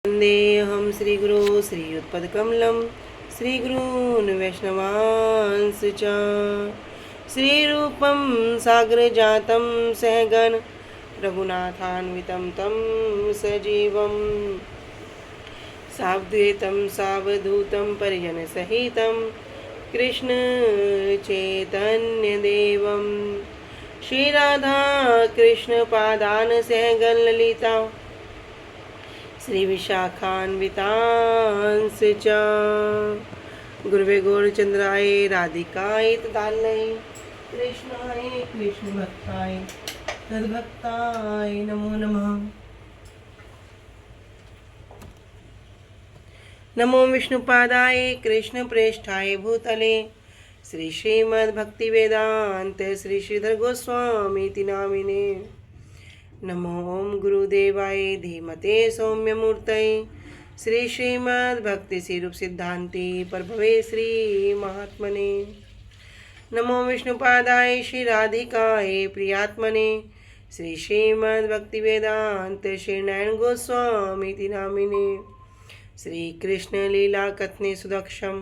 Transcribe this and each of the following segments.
वन्देऽहं श्रीगुरो श्रीयुत्पदकमलं श्रीगुरून् वैष्णवांश्च च श्रीरूपं साग्रजातं सहगण रघुनाथान्वितं तं सजीवं सावधूतं सावधूतं परिजनसहितं कृष्ण चैतन्यदेवं श्रीराधा कृष्णपादान् सहगण ललिता श्री विशाखान्वितांश्च च गुरुवे गौरचंद्राय राधिकाय तदालय कृष्णाय कृष्णभक्ताय तद्भक्ताय नमो नमः। नमो विष्णुपादाय कृष्णप्रेष्ठाय भूतले श्री श्रीमद्भक्तिवेदान्त श्री श्रीधर गोस्वामीति नामिने। नमो ओम गुरुदेवाय धीमते सौम्यमूर्तये श्री श्रीमद्भक्ति स्वरूप सिद्धांति प्रभवे श्री महात्मने। नमो विष्णुपादाय श्री राधिकाय प्रियात्मने श्री श्रीमद्भक्ति वेदांत श्री नयन गोस्वामीति नामिने। श्री कृष्ण लीला कथने सुदक्षम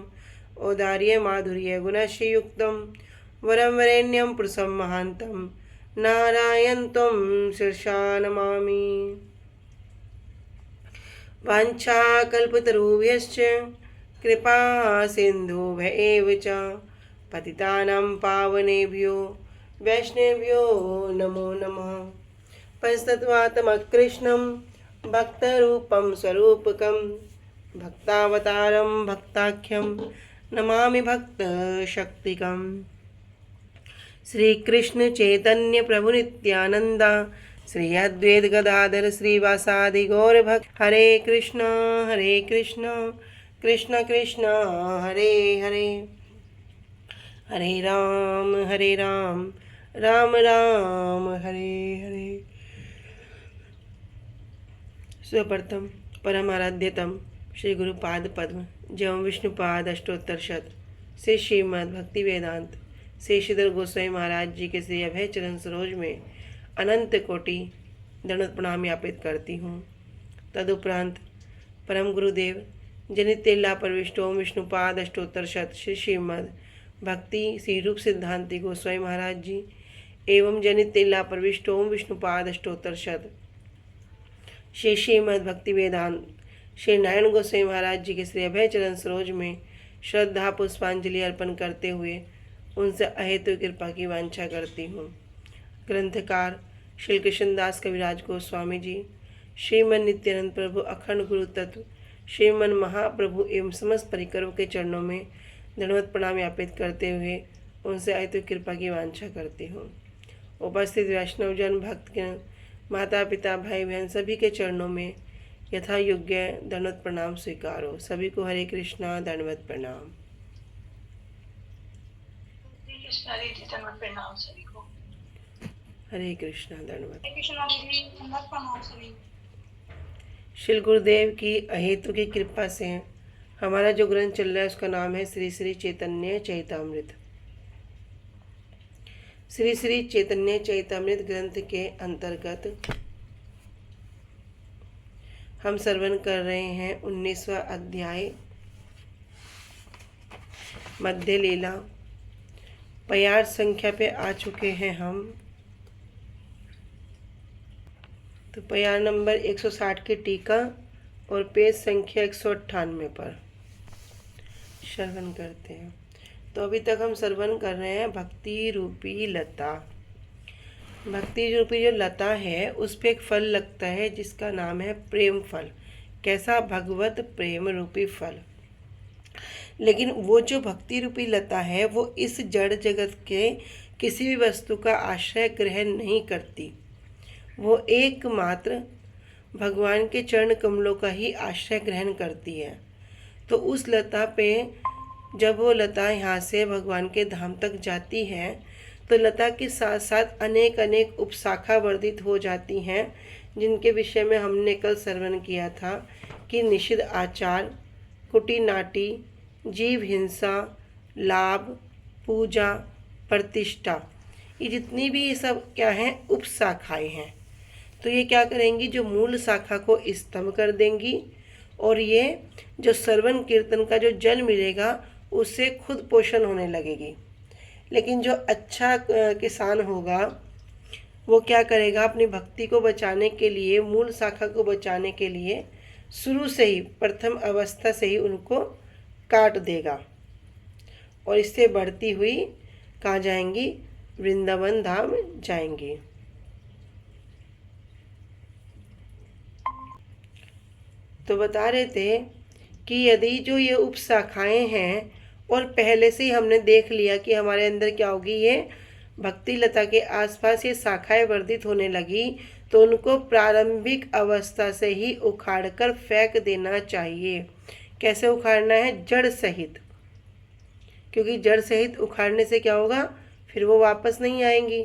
औदार्य माधुर्य गुणश्रीयुक्तं वरं वरेण्यं पुरुषं महान्तं नारायण त्वं शीर्षा नमामि। वाञ्छाकल्पतरुभ्यश्च कृपा सिन्धुभ्य एव च पतितानां पावनेभ्यो वैष्णवेभ्यो नमो नमः। पंचतत्त्वात्मकृष्णं भक्तरूपं स्वरूपकं भक्तावतारं भक्ताख्यं नमामि भक्तशक्तिकम्। श्री कृष्ण चैतन्य प्रभु नित्यानंदा श्री अद्वैत गदाधर श्रीवासादि गौर भक्त हरे कृष्ण कृष्ण कृष्ण हरे हरे हरे राम राम राम हरे हरे। सर्वप्रथम परम आराध्यतम श्री गुरुपाद पद्म जयम विष्णुपाद अष्टोत्तर शत श्री श्रीमद् भक्ति वेदांत श्री श्रीधर गोस्वामी महाराज जी के श्री अभय चरण सरोज में अनंत कोटि दंडवत प्रणाम ज्ञापित करती हूँ। तदुपरांत परम गुरुदेव जनितेल्ला परविष्ट ओम विष्णुपाद अष्टोत्तर शत श्री श्रीमद् भक्ति श्री रूप सिद्धांति गोस्वामी महाराज जी एवं जनितेल्ला परविष्ट ओम विष्णुपाद अष्टोत्तर शत श्री श्रीमद् भक्ति वेदांत श्री नारायण गोस्वामी महाराज जी के श्री अभय चरण सरोज में श्रद्धा पुष्पांजलि अर्पण करते हुए उनसे अहेतु कृपा की वांछा करती हूँ। ग्रंथकार श्री कृष्णदास कविराज गोस्वामी जी, श्रीमन नित्यानंद प्रभु अखंड गुरु तत्व श्रीमन महाप्रभु एवं समस्त परिकरों के चरणों में दंडवत प्रणाम ज्ञापित करते हुए उनसे अहेतु कृपा की वांछा करती हूँ। उपस्थित वैष्णवजन भक्तगण माता पिता भाई बहन सभी के चरणों में यथा योग्य दंडवत प्रणाम स्वीकारो। सभी को हरे कृष्णा दंडवत प्रणाम। प्रणाम सभी को। हरे कृष्णा दंडवत। प्रणाम सभी। श्री गुरुदेव की अहेतु की कृपा से हमारा जो ग्रंथ चल रहा है उसका नाम है श्री श्री चैतन्य चैतामृत। श्री श्री चैतन्य चैतामृत ग्रंथ के अंतर्गत हम श्रवण कर रहे हैं 19वां अध्याय मध्य लीला। प्यार संख्या पे आ चुके हैं हम। तो प्यार नंबर 160 की टीका और पेज संख्या 198 पर श्रवण करते हैं। तो अभी तक हम श्रवण कर रहे हैं भक्ति रूपी लता। भक्ति रूपी जो लता है उस पे एक फल लगता है जिसका नाम है प्रेम फल। कैसा? भगवत प्रेम रूपी फल। लेकिन वो जो भक्ति रूपी लता है वो इस जड़ जगत के किसी भी वस्तु का आश्रय ग्रहण नहीं करती। वो एकमात्र भगवान के चरण कमलों का ही आश्रय ग्रहण करती है। तो उस लता पे जब वो लता यहाँ से भगवान के धाम तक जाती है तो लता के साथ साथ अनेक अनेक उपशाखा वर्धित हो जाती हैं, जिनके विषय में हमने कल श्रवण किया था कि निषिद्ध आचार, कुटी नाटी, जीव हिंसा, लाभ, पूजा, प्रतिष्ठा, ये जितनी भी ये सब क्या हैं उपशाखाएं हैं। तो ये क्या करेंगी? जो मूल शाखा को स्तंभ कर देंगी और ये जो श्रवण कीर्तन का जो जल मिलेगा उससे खुद पोषण होने लगेगी। लेकिन जो अच्छा किसान होगा वो क्या करेगा, अपनी भक्ति को बचाने के लिए, मूल शाखा को बचाने के लिए शुरू से ही, प्रथम अवस्था से ही उनको काट देगा और इससे बढ़ती हुई कहाँ जाएंगी, वृंदावन धाम जाएंगी। तो बता रहे थे कि यदि जो ये उपशाखाएं हैं और पहले से ही हमने देख लिया कि हमारे अंदर क्या होगी, ये भक्ति लता के आसपास ये शाखाएं वर्धित होने लगी, तो उनको प्रारंभिक अवस्था से ही उखाड़कर फेंक देना चाहिए। कैसे उखाड़ना है, जड़ सहित, क्योंकि जड़ सहित उखाड़ने से क्या होगा, फिर वो वापस नहीं आएंगी।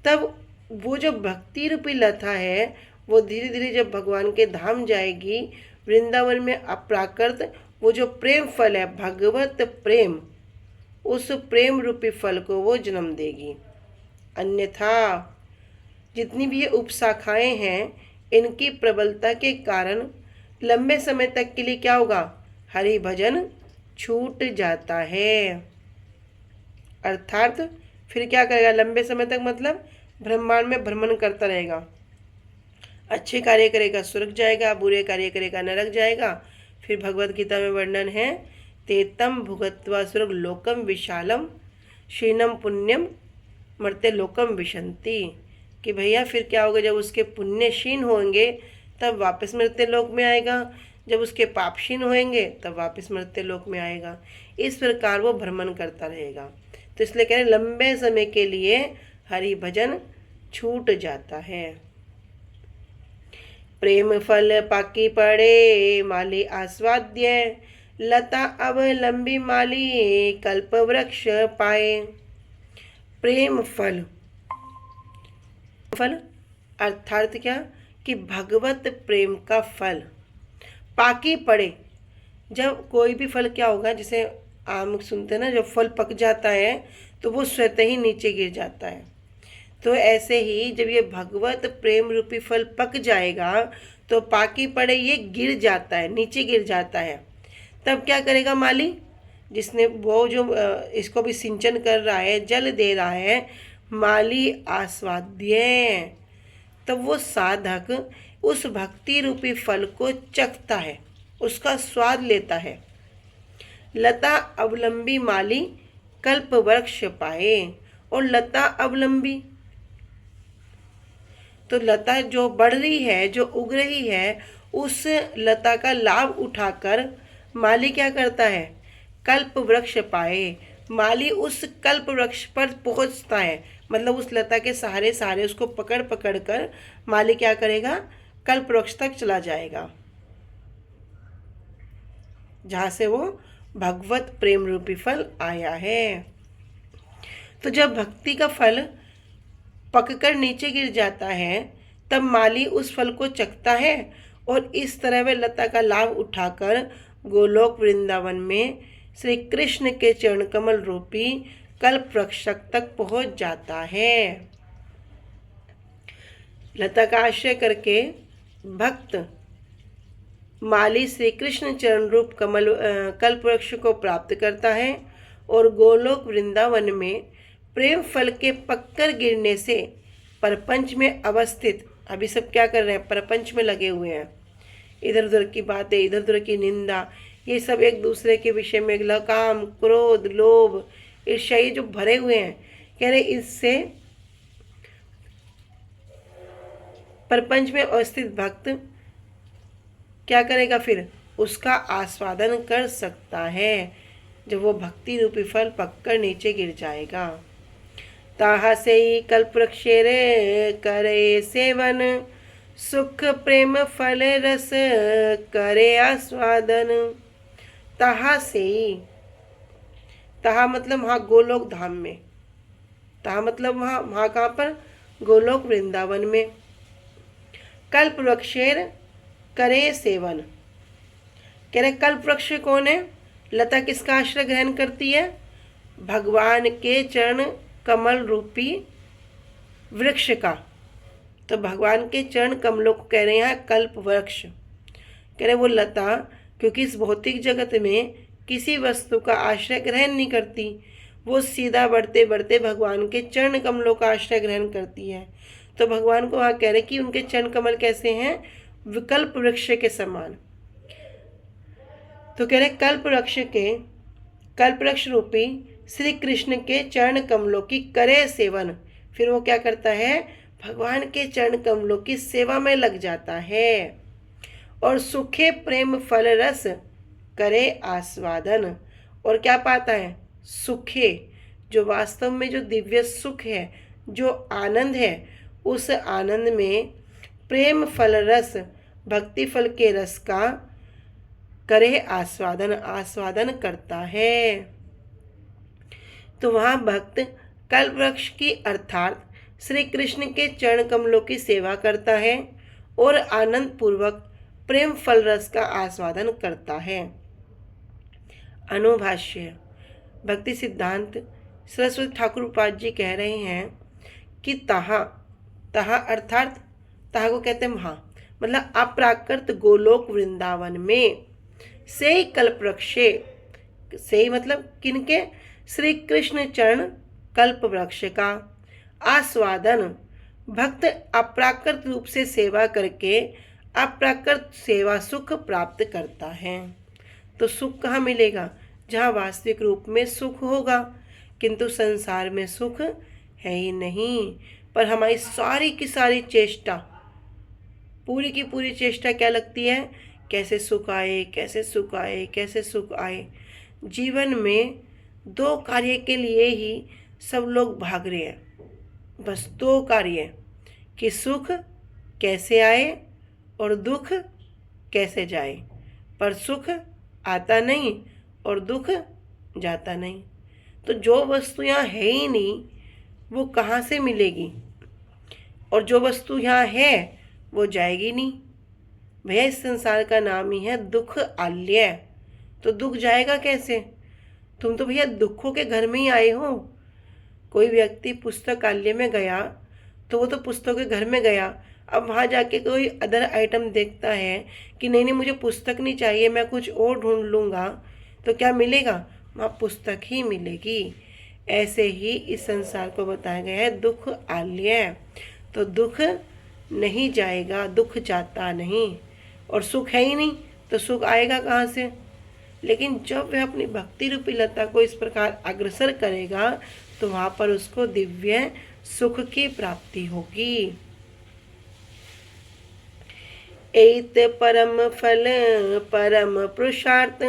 तब वो जो भक्ति रूपी लता है वो धीरे धीरे जब भगवान के धाम जाएगी, वृंदावन में अप्राकृत वो जो प्रेम फल है, भगवत प्रेम, उस प्रेम रूपी फल को वो जन्म देगी। अन्यथा जितनी भी ये उपशाखाएं हैं, इनकी प्रबलता के कारण लंबे समय तक के लिए क्या होगा, हरि भजन छूट जाता है। अर्थात फिर क्या करेगा, लंबे समय तक मतलब ब्रह्मांड में भ्रमण करता रहेगा। अच्छे कार्य करेगा स्वर्ग जाएगा, बुरे कार्य करेगा नरक जाएगा। फिर भगवत गीता में वर्णन है, तेतम भुगत्वा स्वर्ग लोकम विशालम क्षीणम पुण्यम मर्त्य लोकम विशंति, कि भैया फिर क्या होगा, जब उसके पुण्य क्षीण होंगे तब वापस मर्त्य लोक में आएगा, जब उसके पाप क्षीण होंगे तब वापस मर्त्य लोक में आएगा। इस प्रकार वो भ्रमण करता रहेगा। तो इसलिए कह रहे लंबे समय के लिए हरि भजन छूट जाता है। प्रेम फल पाकी पड़े माली आस्वाद्य, लता अवलंबी माली कल्प वृक्ष पाए। प्रेम फल, फल अर्थात क्या, कि भगवत प्रेम का फल पाकी पड़े। जब कोई भी फल क्या होगा, जैसे आम सुनते हैं ना, जब फल पक जाता है तो वो स्वतः ही नीचे गिर जाता है। तो ऐसे ही जब ये भगवत प्रेम रूपी फल पक जाएगा तो पाकी पड़े ये गिर जाता है, नीचे गिर जाता है। तब क्या करेगा माली, जिसने वो जो इसको भी सिंचन कर रहा है, जल दे रहा है, माली आस्वाद्य, तब वो साधक उस भक्ति रूपी फल को चखता है, उसका स्वाद लेता है। लता अवलंबी माली कल्प वृक्ष पाए, और लता अवलंबी तो लता जो बढ़ रही है, जो उग रही है, उस लता का लाभ उठाकर माली क्या करता है, कल्प वृक्ष पाए। माली उस कल्प वृक्ष पर पहुंचता है, मतलब उस लता के सहारे सहारे उसको पकड़ पकड़ कर माली क्या करेगा, कल्प वृक्ष तक चला जाएगा, जहाँ से वो भगवत प्रेम रूपी फल आया है। तो जब भक्ति का फल पककर नीचे गिर जाता है तब माली उस फल को चखता है और इस तरह वह लता का लाभ उठाकर गोलोक वृंदावन में श्री कृष्ण के चरण कमल रूपी कल्प वृक्ष तक पहुंच जाता है। लता का आश्रय करके भक्त माली श्री कृष्ण चरण रूप कल्प वृक्ष को प्राप्त करता है और गोलोक वृंदावन में प्रेम फल के पककर गिरने से परपंच में अवस्थित, अभी सब क्या कर रहे हैं, परपंच में लगे हुए हैं, इधर उधर की बातें, इधर उधर की निंदा, ये सब एक दूसरे के विषय में काम क्रोध लोभ ईर्ष्या ये जो भरे हुए हैं, कह रहे इससे परपंच में अवस्थित भक्त क्या करेगा, फिर उसका आस्वादन कर सकता है जब वो भक्ति रूपी फल पककर नीचे गिर जाएगा। ताहा से ही कल्प वृक्षेर करे सेवन, सुख प्रेम फल रस करे आस्वादन। ताहा से ही, ताहा मतलब वहाँ गोलोक धाम में, ताहा मतलब वहाँ कहाँ पर, गोलोक वृंदावन में। कल्प वृक्षेर करे सेवन, कह रहे कल्प वृक्ष कौन है, लता किसका आश्रय ग्रहण करती है, भगवान के चरण कमल रूपी वृक्ष का। तो भगवान के चरण कमलों को कह रहे हैं कल्प वृक्ष। कह रहे वो लता क्योंकि इस भौतिक जगत में किसी वस्तु का आश्रय ग्रहण नहीं करती, वो सीधा बढ़ते बढ़ते भगवान के चरण कमलों का आश्रय ग्रहण करती है। तो भगवान को वहाँ कह रहे कि उनके चरण कमल कैसे हैं, विकल्प वृक्ष के समान। तो कह रहे कल्प वृक्ष रूपी श्री कृष्ण के चरण कमलों की करे सेवन। फिर वो क्या करता है, भगवान के चरण कमलों की सेवा में लग जाता है और सुखे प्रेम फल रस करे आस्वादन। और क्या पाता है, सुखे, जो वास्तव में जो दिव्य सुख है, जो आनंद है, उस आनंद में प्रेम फल रस, भक्ति फल के रस का करे आस्वादन करता है। तो वहाँ भक्त कल्प वृक्ष की अर्थात श्री कृष्ण के चरण कमलों की सेवा करता है और आनंद पूर्वक प्रेम फल रस का आस्वादन करता है। अनुभाष्य। भक्ति सिद्धांत सरस्वती ठाकुर उपाध्याय जी कह रहे हैं कि तहा अर्थात तहा को कहते हैं वहाँ, मतलब अप्राकृत गोलोक वृंदावन में से कल्प वृक्षे, से मतलब किनके, श्री कृष्ण चरण कल्प वृक्ष का आस्वादन भक्त अप्राकृत रूप से सेवा करके अप्राकृत सेवा सुख प्राप्त करता है। तो सुख कहाँ मिलेगा, जहाँ वास्तविक रूप में सुख होगा, किंतु संसार में सुख है ही नहीं। पर हमारी सारी की सारी चेष्टा, पूरी की पूरी चेष्टा क्या लगती है, कैसे सुख आए, कैसे सुख आए, कैसे सुख आए। जीवन में दो कार्य के लिए ही सब लोग भाग रहे हैं, बस दो कार्य, कि सुख कैसे आए और दुख कैसे जाए। पर सुख आता नहीं और दुख जाता नहीं। तो जो वस्तु यहाँ है ही नहीं वो कहाँ से मिलेगी, और जो वस्तु यहाँ है वो जाएगी नहीं। भैया इस संसार का नाम ही है दुख आल्य, तो दुख जाएगा कैसे। तुम तो भैया दुखों के घर में ही आए हो। कोई व्यक्ति पुस्तकालय में गया तो वो तो पुस्तकों के घर में गया, अब वहाँ जाके कोई अदर आइटम देखता है कि नहीं मुझे पुस्तक नहीं चाहिए, मैं कुछ और ढूंढ लूँगा, तो क्या मिलेगा, वहाँ पुस्तक ही मिलेगी। ऐसे ही इस संसार को बताया गया है दुख आल्य, तो दुख नहीं जाएगा, दुख जाता नहीं, और सुख है ही नहीं तो सुख आएगा कहाँ से। लेकिन जब वह अपनी भक्ति रूपी लता को इस प्रकार अग्रसर करेगा तो वहाँ पर उसको दिव्य सुख की प्राप्ति होगी। एत परम फल परम पुरुषार्थ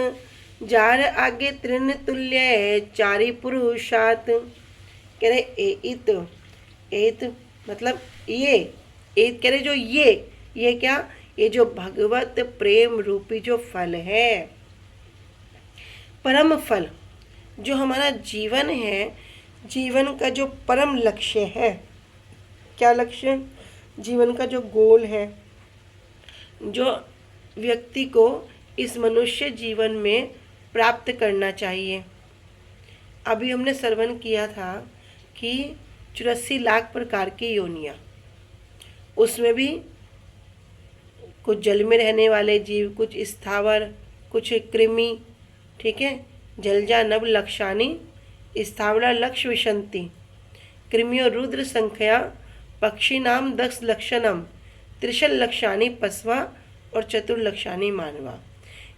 जार आगे तृण तुल्य चारि पुरुषार्थ। कह रहे एत मतलब ये, एत कह रहे जो ये क्या, ये जो भगवत प्रेम रूपी जो फल है, परम फल, जो हमारा जीवन है, जीवन का जो परम लक्ष्य है। क्या लक्ष्य, जीवन का जो गोल है, जो व्यक्ति को इस मनुष्य जीवन में प्राप्त करना चाहिए। अभी हमने श्रवण किया था कि 84 लाख प्रकार की योनियाँ, उसमें भी कुछ जल में रहने वाले जीव, कुछ स्थावर, कुछ कृमि, ठीक है, जलजा नव लक्षानी स्थावरा लक्ष्य विशंति कृमियो रुद्र संख्या पक्षी नाम 10 लक्षणम त्रिशल लक्षानी पस्वा और चतुर्लक्षानी मानवा।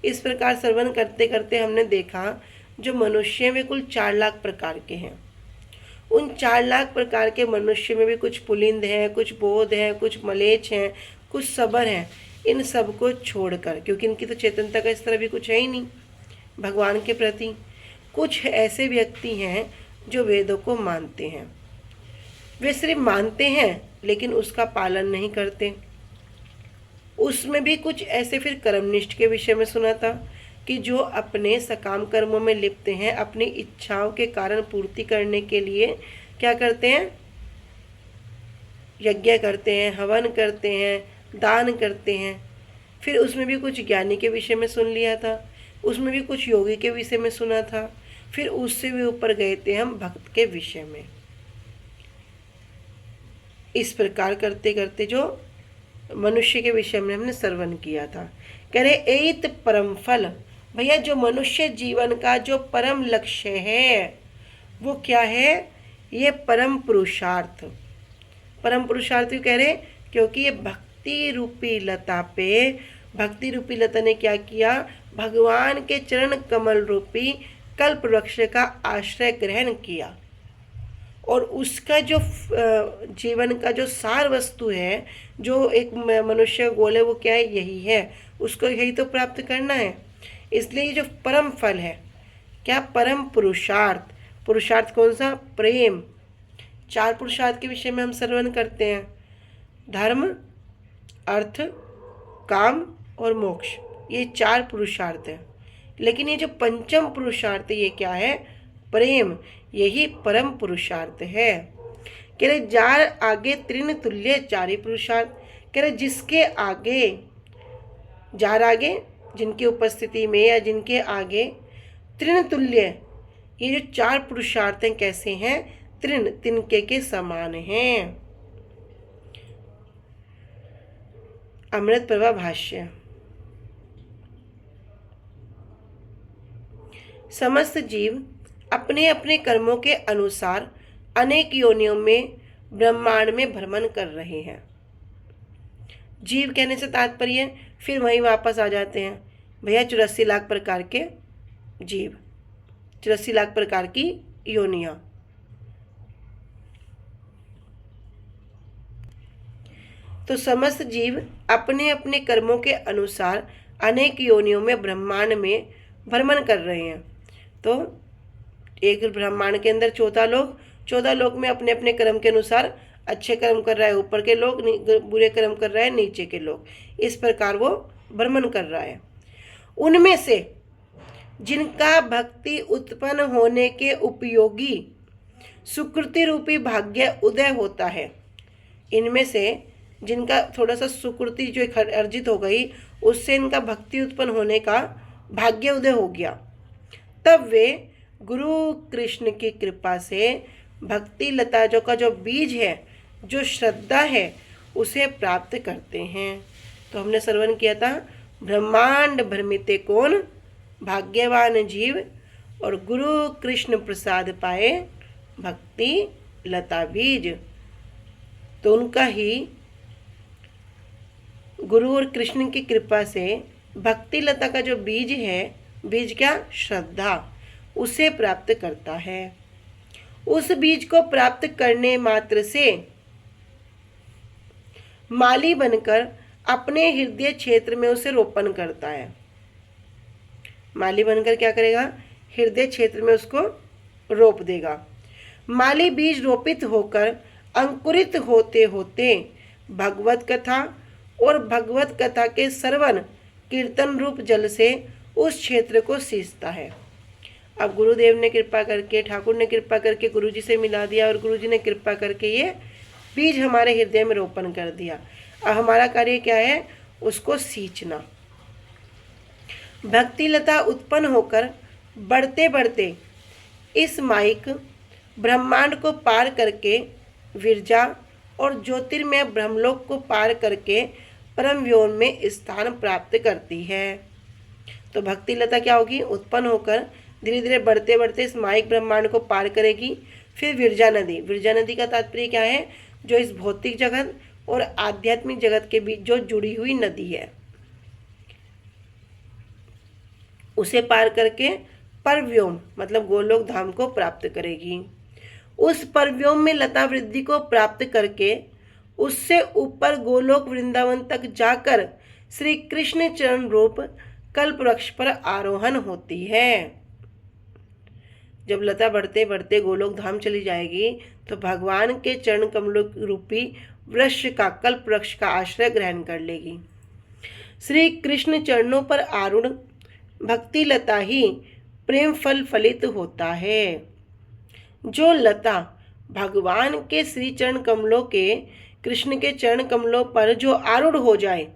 इस प्रकार श्रवण करते करते हमने देखा जो मनुष्य में कुल 4 लाख प्रकार के हैं। उन 4 लाख प्रकार के मनुष्य में भी कुछ पुलिंद हैं, कुछ बोध हैं, कुछ मलेच्छ हैं, कुछ सबर हैं। इन सब को छोड़कर, क्योंकि इनकी तो चेतनता का इस तरह भी कुछ है ही नहीं भगवान के प्रति, कुछ ऐसे व्यक्ति हैं जो वेदों को मानते हैं। वे सिर्फ मानते हैं लेकिन उसका पालन नहीं करते। उसमें भी कुछ ऐसे फिर कर्मनिष्ठ के विषय में सुना था कि जो अपने सकाम कर्मों में लिप्त हैं, अपनी इच्छाओं के कारण पूर्ति करने के लिए क्या करते हैं, यज्ञ करते हैं, हवन करते हैं, दान करते हैं। फिर उसमें भी कुछ ज्ञानी के विषय में सुन लिया था, उसमें भी कुछ योगी के विषय में सुना था, फिर उससे भी ऊपर गए थे हम भक्त के विषय में। इस प्रकार करते करते जो मनुष्य के विषय में हमने श्रवण किया था। कह रहे एत परम फल। भैया जो मनुष्य जीवन का जो परम लक्ष्य है वो क्या है? ये परम पुरुषार्थ। परम पुरुषार्थ क्यों कह रहे? क्योंकि ये भक्ति रूपी लता पे, भक्ति रूपी लता ने क्या किया? भगवान के चरण कमल रूपी कल्प वृक्ष का आश्रय ग्रहण किया, और उसका जो जीवन का जो सार वस्तु है, जो एक मनुष्य गोल है, वो क्या है? यही है। उसको यही तो प्राप्त करना है। इसलिए ये जो परम फल है, क्या? परम पुरुषार्थ। पुरुषार्थ कौन सा? प्रेम। 4 पुरुषार्थ के विषय में हम श्रवण करते हैं, धर्म, अर्थ, काम और मोक्ष। ये 4 पुरुषार्थ हैं। लेकिन ये जो पंचम पुरुषार्थ, ये क्या है? प्रेम। यही परम पुरुषार्थ है। कह रहे जार आगे तृण तुल्य चारि पुरुषार्थ। कह रहे जिसके आगे, जार आगे, जिनकी उपस्थिति में या जिनके आगे तृण तुल्य, ये जो 4 पुरुषार्थ हैं कैसे हैं? तृण, तिनके के समान हैं। अमृत प्रभा भाष्य। समस्त जीव अपने अपने कर्मों के अनुसार अनेक योनियों में ब्रह्मांड में भ्रमण कर रहे हैं। जीव कहने से तात्पर्य फिर वहीं वापस आ जाते हैं भैया 84 लाख प्रकार के जीव, 84 लाख प्रकार की योनियां। तो समस्त जीव अपने अपने कर्मों के अनुसार अनेक योनियों में ब्रह्मांड में भ्रमण कर रहे हैं। तो एक ब्रह्मांड के अंदर 14 लोग, 14 लोग में अपने अपने कर्म के अनुसार अच्छे कर्म कर रहा है ऊपर के लोग, बुरे कर्म कर रहा है नीचे के लोग। इस प्रकार वो भ्रमण कर रहा है। उनमें से जिनका भक्ति उत्पन्न होने के उपयोगी सुकृति रूपी भाग्य उदय होता है, इनमें से जिनका थोड़ा सा सुकृति जो अर्जित हो गई, उससे इनका भक्ति उत्पन्न होने का भाग्य उदय हो गया, तब वे गुरु कृष्ण की कृपा से भक्ति लता जो का जो बीज है, जो श्रद्धा है, उसे प्राप्त करते हैं। तो हमने श्रवण किया था, ब्रह्मांड भ्रमिते कौन? भाग्यवान जीव, और गुरु कृष्ण प्रसाद पाए भक्ति लता बीज। तो उनका ही गुरु और कृष्ण की कृपा से भक्ति लता का जो बीज है, बीज क्या? श्रद्धा, उसे प्राप्त करता है। उस बीज को प्राप्त करने मात्र से माली बनकर अपने हृदय क्षेत्र में उसे रोपण करता है। माली बनकर क्या करेगा? हृदय क्षेत्र में उसको रोप देगा। माली बीज रोपित होकर अंकुरित होते होते भगवत कथा और भगवत कथा के श्रवण कीर्तन रूप जल से उस क्षेत्र को सींचता है। अब गुरुदेव ने कृपा करके, ठाकुर ने कृपा करके गुरुजी से मिला दिया, और गुरुजी ने कृपा करके ये बीज हमारे हृदय में रोपण कर दिया। अब हमारा कार्य क्या है? उसको सींचना। भक्ति लता उत्पन्न होकर बढ़ते बढ़ते इस माइक ब्रह्मांड को पार करके विरजा और ज्योतिर्मय ब्रह्मलोक को पार करके परम व्योम में स्थान प्राप्त करती है। तो भक्ति लता क्या होगी? उत्पन्न होकर धीरे धीरे बढ़ते बढ़ते इस माइक ब्रह्मांड को पार करेगी। फिर विरजा नदी, विरजा नदी का तात्पर्य क्या है? जो इस भौतिक जगत और आध्यात्मिक जगत के बीच जो जुड़ी हुई नदी है, उसे पार करके परव्योम मतलब गोलोक धाम को प्राप्त करेगी। उस परव्योम में लता वृद्धि को प्राप्त करके उससे ऊपर गोलोक वृंदावन तक जाकर श्री कृष्ण चरण रूप कल्प वृक्ष पर आरोहण होती है। जब लता बढ़ते बढ़ते गोलोक धाम चली जाएगी तो भगवान के चरण कमलों रूपी वृक्ष का, कल्प वृक्ष का आश्रय ग्रहण कर लेगी। श्री कृष्ण चरणों पर आरूढ़ भक्ति लता ही प्रेम फल फलित होता है। जो लता भगवान के श्री चरण कमलों के, कृष्ण के चरण कमलों पर जो आरूढ़ हो जाए,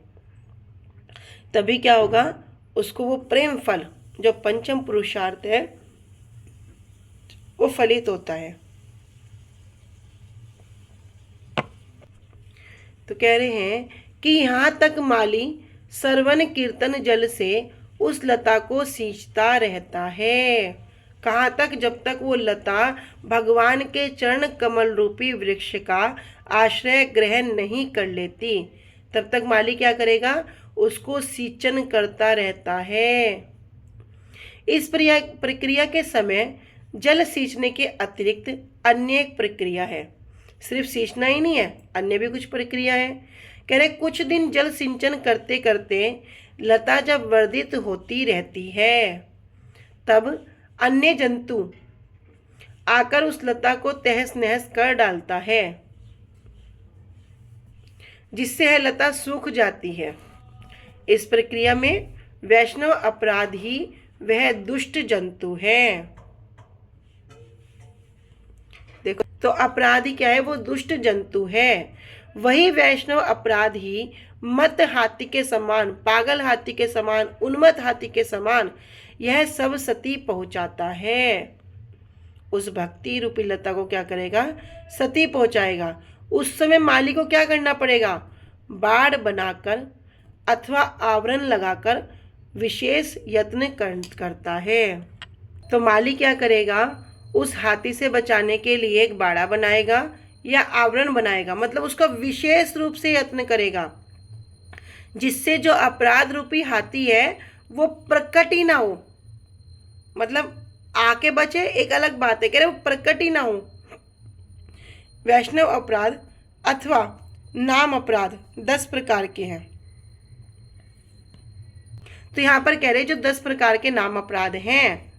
तभी क्या होगा? उसको वो प्रेम फल जो पंचम पुरुषार्थ है वो फलित होता है। तो कह रहे हैं कि यहाँ तक माली श्रवण कीर्तन जल से उस लता को सींचता रहता है। कहाँ तक? जब तक वो लता भगवान के चरण कमल रूपी वृक्ष का आश्रय ग्रहण नहीं कर लेती, तब तक माली क्या करेगा? उसको सींचन करता रहता है। इस प्रक्रिया के समय जल सींचने के अतिरिक्त अन्य एक प्रक्रिया है। सिर्फ सींचना ही नहीं है, अन्य भी कुछ प्रक्रिया है। कह रहे कुछ दिन जल सिंचन करते करते लता जब वर्धित होती रहती है, तब अन्य जंतु आकर उस लता को तहस नहस कर डालता है, जिससे यह लता सूख जाती है। इस प्रक्रिया में वैष्णव अपराधी वह दुष्ट जंतु है। देखो तो अपराधी क्या है? वो दुष्ट जंतु है। वही वैष्णव अपराधी मत हाथी के समान, पागल हाथी के समान, उन्मत्त हाथी के समान यह सब सती पहुंचाता है। उस भक्ति रूपी लता को क्या करेगा? सती पहुंचाएगा। उस समय माली को क्या करना पड़ेगा? बाड़ बनाकर अथवा आवरण लगाकर विशेष यत्न करता है। तो माली क्या करेगा? उस हाथी से बचाने के लिए एक बाड़ा बनाएगा या आवरण बनाएगा, मतलब उसका विशेष रूप से यत्न करेगा, जिससे जो अपराध रूपी हाथी है वो प्रकट ही ना हो। मतलब आके बचे एक अलग बात है, कह रहे वो प्रकट ही ना हो। वैष्णव अपराध अथवा नाम अपराध 10 प्रकार के हैं। तो यहाँ पर कह रहे जो 10 प्रकार के नाम अपराध हैं,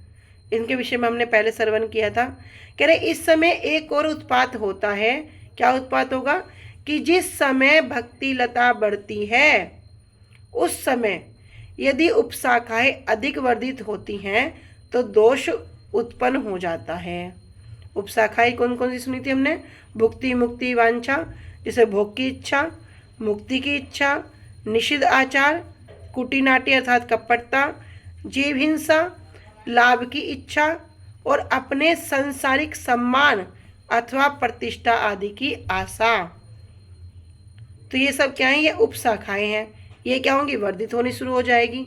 इनके विषय में हमने पहले श्रवण किया था। कह रहे इस समय एक और उत्पात होता है। क्या उत्पात होगा? कि जिस समय भक्ति लता बढ़ती है, उस समय यदि उपशाखाएं अधिक वर्धित होती हैं तो दोष उत्पन्न हो जाता है। उपशाखाएं कौन कौन सी सुनी थी हमने? भुक्ति, मुक्ति, वांछा, जैसे भोग की इच्छा, मुक्ति की इच्छा, निषिद्ध आचार, कुटिनाटी अर्थात कपटता, जीव हिंसा, लाभ की इच्छा और अपने सांसारिक सम्मान अथवा प्रतिष्ठा आदि की आशा। तो ये सब क्या है? ये उपशाखाएं हैं। ये क्या होंगी? वर्धित होनी शुरू हो जाएगी।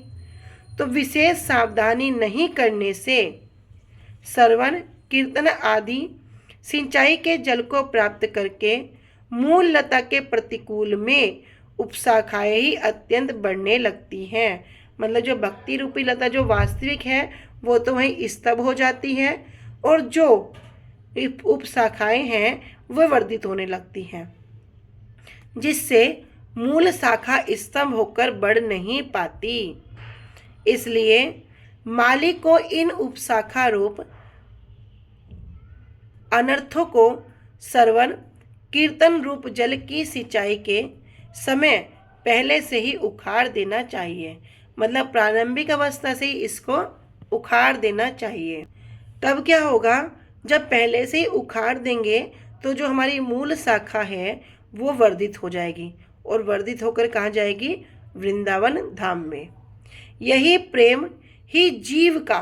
तो विशेष सावधानी नहीं करने से श्रवण कीर्तन आदि सिंचाई के जल को प्राप्त करके मूल लता के प्रतिकूल में उपशाखाएं ही अत्यंत बढ़ने लगती हैं। मतलब जो भक्ति रूपी लता जो वास्तविक है वो तो वहीं स्तब्ध हो जाती है, और जो उपशाखाएं हैं वह वर्धित होने लगती हैं, जिससे मूल शाखा स्तंभ होकर बढ़ नहीं पाती। इसलिए माली को इन उपशाखा रूप अनर्थों को श्रवण कीर्तन रूप जल की सिंचाई के समय पहले से ही उखाड़ देना चाहिए। मतलब प्रारंभिक अवस्था से ही इसको उखाड़ देना चाहिए। तब क्या होगा? जब पहले से ही उखाड़ देंगे तो जो हमारी मूल शाखा है वो वर्धित हो जाएगी, और वर्धित होकर कहाँ जाएगी? वृंदावन धाम में। यही प्रेम ही जीव का,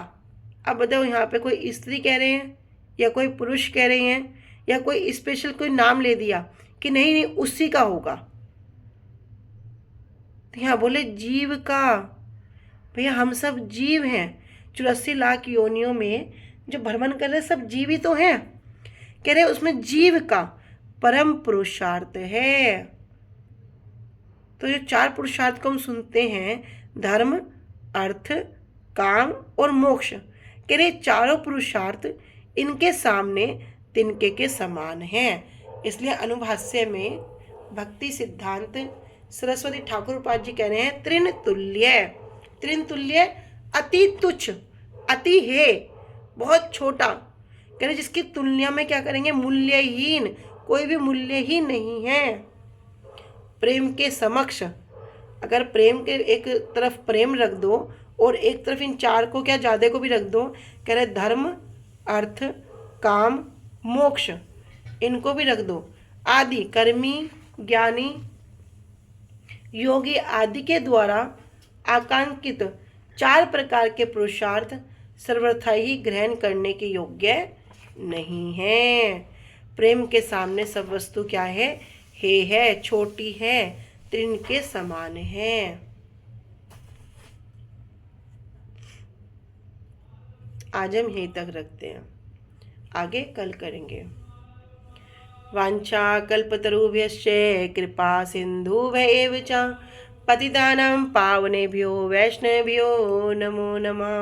अब बताओ यहाँ पे कोई स्त्री कह रहे हैं या कोई पुरुष कह रहे हैं या कोई स्पेशल कोई नाम ले दिया कि नहीं नहीं उसी का होगा। तो यहाँ बोले जीव का। भैया हम सब जीव हैं। 84 लाख योनियों में जो भ्रमण कर रहे सब जीव ही तो हैं। कह रहे उसमें जीव का परम पुरुषार्थ है। तो जो 4 पुरुषार्थ को हम सुनते हैं, धर्म, अर्थ, काम और मोक्ष, कह रहे चारों पुरुषार्थ इनके सामने तिनके के समान हैं। इसलिए अनुभाष्य में भक्ति सिद्धांत सरस्वती ठाकुर उपाध्याय जी कह रहे हैं त्रिन तुल्य। त्रिन तुल्य अति तुच्छ, अति है, बहुत छोटा, कह रहे जिसकी तुलना में क्या करेंगे? मूल्यहीन, कोई भी मूल्य ही नहीं है। प्रेम के समक्ष, अगर प्रेम के एक तरफ प्रेम रख दो और एक तरफ इन 4 को क्या ज़्यादा को भी रख दो, कह रहे धर्म, अर्थ, काम, मोक्ष, इनको भी रख दो, आदि कर्मी, ज्ञानी, योगी आदि के द्वारा आकांक्षित 4 प्रकार के पुरुषार्थ सर्वथा ही ग्रहण करने के योग्य नहीं है। प्रेम के सामने सब वस्तु क्या है? हे है, छोटी है, तृण के समान है। आज हम यहीं तक रखते हैं, आगे कल करेंगे। वाञ्छा कल्पतरुभ्यश्च कृपा सिन्धुभ्येव च पतितानां पावनेभ्यो वैष्णवेभ्यो नमो नमः।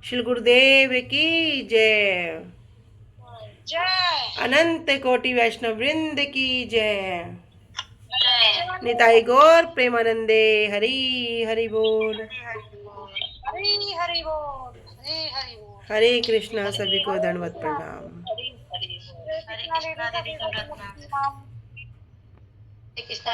श्री गुरुदेव की जय। जय अनंत कोटि वैष्णव वृंद की जय। जय निताई गौर प्रेमानंदे हरि हरि बोल। हरि हरि बोल हरि हरि बोल हरे कृष्णा, सभी को दंडवत प्रणाम। हरे कृष्णा दीदी का भी बहुत प्रणाम। हरे कृष्णा